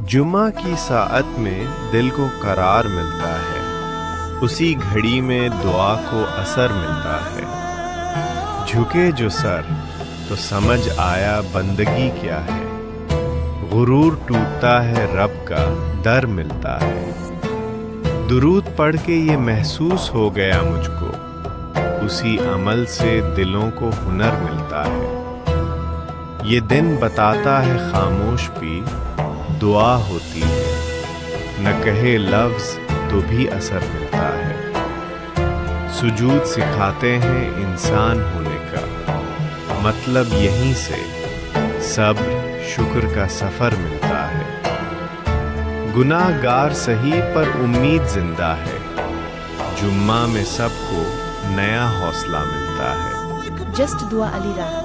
جمعہ کی ساعت میں دل کو قرار ملتا ہے، اسی گھڑی میں دعا کو اثر ملتا ہے۔ جھکے جو سر تو سمجھ آیا بندگی کیا ہے، غرور ٹوٹتا ہے رب کا در ملتا ہے۔ درود پڑھ کے یہ محسوس ہو گیا مجھ کو، اسی عمل سے دلوں کو ہنر ملتا ہے۔ یہ دن بتاتا ہے خاموش بھی دعا ہوتی ہے، نہ کہے لفظ تو بھی اثر ملتا ہے۔ سجود سکھاتے ہیں انسان ہونے کا، مطلب یہیں سے صبر شکر کا سفر ملتا ہے۔ گناہ گار سہی پر امید زندہ ہے، جمعہ میں سب کو نیا حوصلہ ملتا ہے۔ جسٹ دعا علی راہ